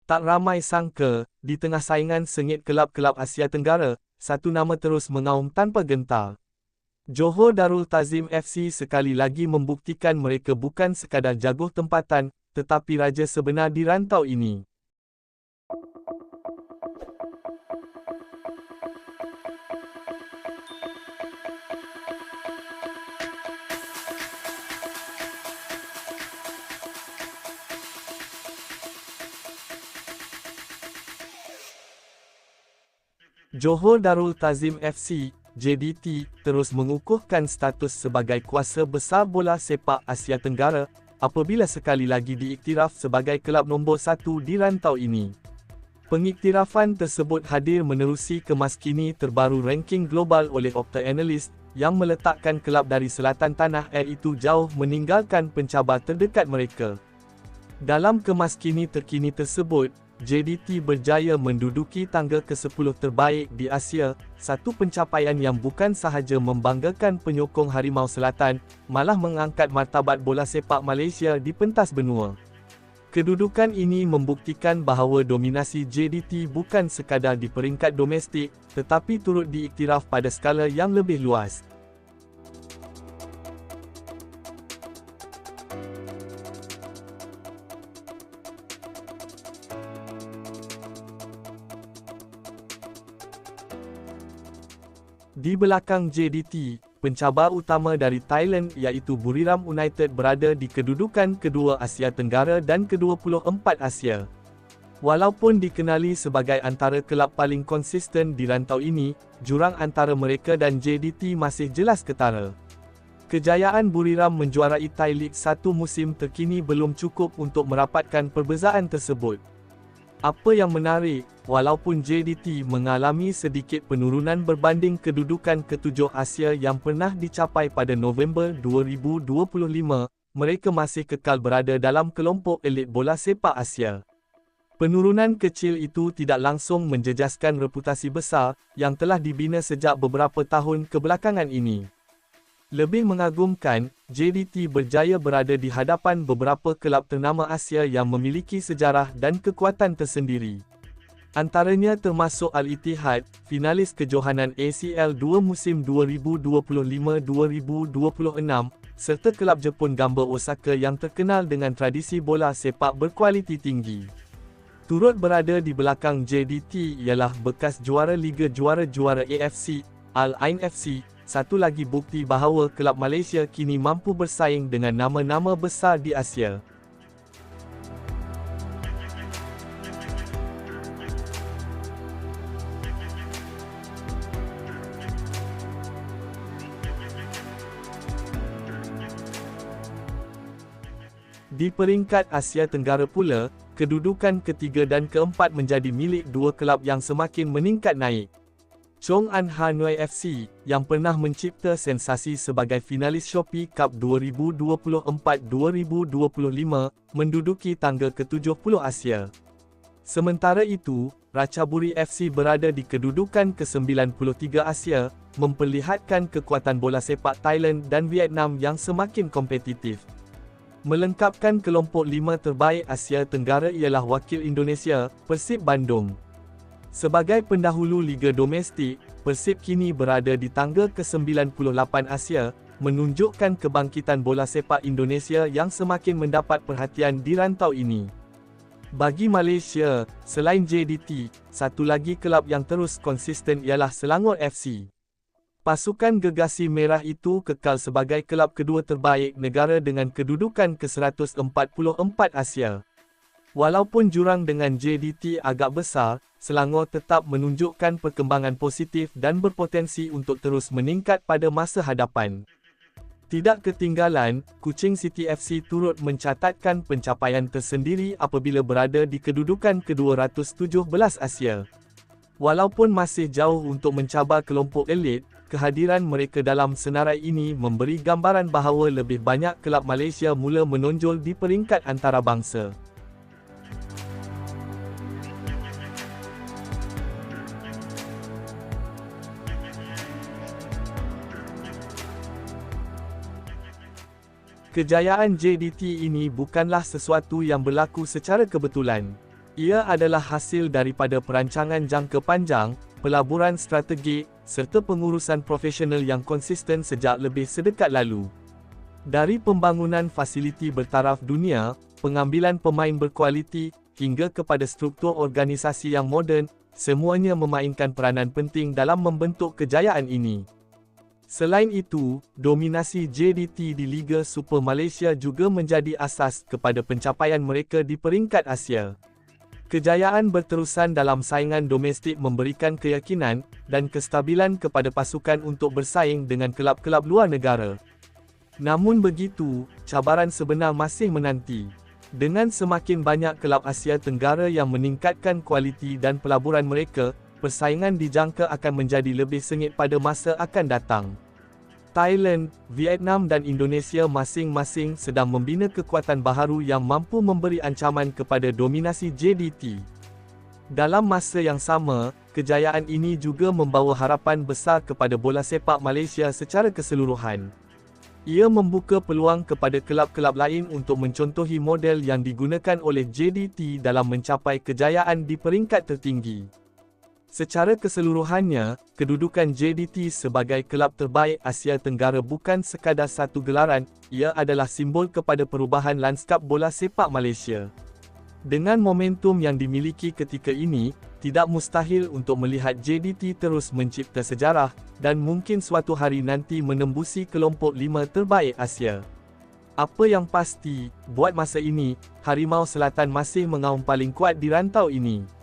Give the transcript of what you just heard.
Tak ramai sangka, di tengah saingan sengit kelab-kelab Asia Tenggara, satu nama terus mengaum tanpa gentar. Johor Darul Ta'zim FC sekali lagi membuktikan mereka bukan sekadar jaguh tempatan, tetapi raja sebenar di rantau ini. Johor Darul Ta'zim FC, JDT, terus mengukuhkan status sebagai kuasa besar bola sepak Asia Tenggara, apabila sekali lagi diiktiraf sebagai kelab nombor 1 di rantau ini. Pengiktirafan tersebut hadir menerusi kemaskini terbaru ranking global oleh Opta Analyst, yang meletakkan kelab dari selatan tanah air itu jauh meninggalkan pencabar terdekat mereka. Dalam kemaskini terkini tersebut, JDT berjaya menduduki tangga ke-10 terbaik di Asia, satu pencapaian yang bukan sahaja membanggakan penyokong Harimau Selatan, malah mengangkat martabat bola sepak Malaysia di pentas benua. Kedudukan ini membuktikan bahawa dominasi JDT bukan sekadar di peringkat domestik, tetapi turut diiktiraf pada skala yang lebih luas. Di belakang JDT, pencabar utama dari Thailand iaitu Buriram United berada di kedudukan kedua Asia Tenggara dan ke-24 Asia. Walaupun dikenali sebagai antara kelab paling konsisten di rantau ini, jurang antara mereka dan JDT masih jelas ketara. Kejayaan Buriram menjuarai Thai League 1 musim terkini belum cukup untuk merapatkan perbezaan tersebut. Apa yang menarik, walaupun JDT mengalami sedikit penurunan berbanding kedudukan ke-7 Asia yang pernah dicapai pada November 2025, mereka masih kekal berada dalam kelompok elit bola sepak Asia. Penurunan kecil itu tidak langsung menjejaskan reputasi besar, yang telah dibina sejak beberapa tahun kebelakangan ini. Lebih mengagumkan, JDT berjaya berada di hadapan beberapa kelab ternama Asia yang memiliki sejarah dan kekuatan tersendiri. Antaranya termasuk Al-Ittihad, finalis kejohanan ACL 2 musim 2025-2026, serta kelab Jepun Gamba Osaka yang terkenal dengan tradisi bola sepak berkualiti tinggi. Turut berada di belakang JDT ialah bekas juara Liga Juara-Juara AFC, Al-Ain FC, satu lagi bukti bahawa kelab Malaysia kini mampu bersaing dengan nama-nama besar di Asia. Di peringkat Asia Tenggara pula, kedudukan ketiga dan keempat menjadi milik dua kelab yang semakin meningkat naik. Chong An Hanoi FC, yang pernah mencipta sensasi sebagai finalis Shopee Cup 2024-2025, menduduki tangga ke-70 Asia. Sementara itu, Ratchaburi FC berada di kedudukan ke-93 Asia, memperlihatkan kekuatan bola sepak Thailand dan Vietnam yang semakin kompetitif. Melengkapkan kelompok 5 terbaik Asia Tenggara ialah wakil Indonesia, Persib Bandung. Sebagai pendahulu Liga Domestik, Persib kini berada di tangga ke-98 Asia, menunjukkan kebangkitan bola sepak Indonesia yang semakin mendapat perhatian di rantau ini. Bagi Malaysia, selain JDT, satu lagi kelab yang terus konsisten ialah Selangor FC. Pasukan Gegasi Merah itu kekal sebagai kelab kedua terbaik negara dengan kedudukan ke-144 Asia. Walaupun jurang dengan JDT agak besar, Selangor tetap menunjukkan perkembangan positif dan berpotensi untuk terus meningkat pada masa hadapan. Tidak ketinggalan, Kuching City FC turut mencatatkan pencapaian tersendiri apabila berada di kedudukan ke-217 Asia. Walaupun masih jauh untuk mencabar kelompok elit, kehadiran mereka dalam senarai ini memberi gambaran bahawa lebih banyak kelab Malaysia mula menonjol di peringkat antarabangsa. Kejayaan JDT ini bukanlah sesuatu yang berlaku secara kebetulan. Ia adalah hasil daripada perancangan jangka panjang, pelaburan strategik, serta pengurusan profesional yang konsisten sejak lebih sedekat lalu. Dari pembangunan fasiliti bertaraf dunia, pengambilan pemain berkualiti, hingga kepada struktur organisasi yang moden, semuanya memainkan peranan penting dalam membentuk kejayaan ini. Selain itu, dominasi JDT di Liga Super Malaysia juga menjadi asas kepada pencapaian mereka di peringkat Asia. Kejayaan berterusan dalam saingan domestik memberikan keyakinan dan kestabilan kepada pasukan untuk bersaing dengan kelab-kelab luar negara. Namun begitu, cabaran sebenar masih menanti. Dengan semakin banyak kelab Asia Tenggara yang meningkatkan kualiti dan pelaburan mereka, persaingan dijangka akan menjadi lebih sengit pada masa akan datang. Thailand, Vietnam dan Indonesia masing-masing sedang membina kekuatan baharu yang mampu memberi ancaman kepada dominasi JDT. Dalam masa yang sama, kejayaan ini juga membawa harapan besar kepada bola sepak Malaysia secara keseluruhan. Ia membuka peluang kepada kelab-kelab lain untuk mencontohi model yang digunakan oleh JDT dalam mencapai kejayaan di peringkat tertinggi. Secara keseluruhannya, kedudukan JDT sebagai kelab terbaik Asia Tenggara bukan sekadar satu gelaran, ia adalah simbol kepada perubahan lanskap bola sepak Malaysia. Dengan momentum yang dimiliki ketika ini, tidak mustahil untuk melihat JDT terus mencipta sejarah, dan mungkin suatu hari nanti menembusi kelompok 5 terbaik Asia. Apa yang pasti, buat masa ini, Harimau Selatan masih mengaum paling kuat di rantau ini.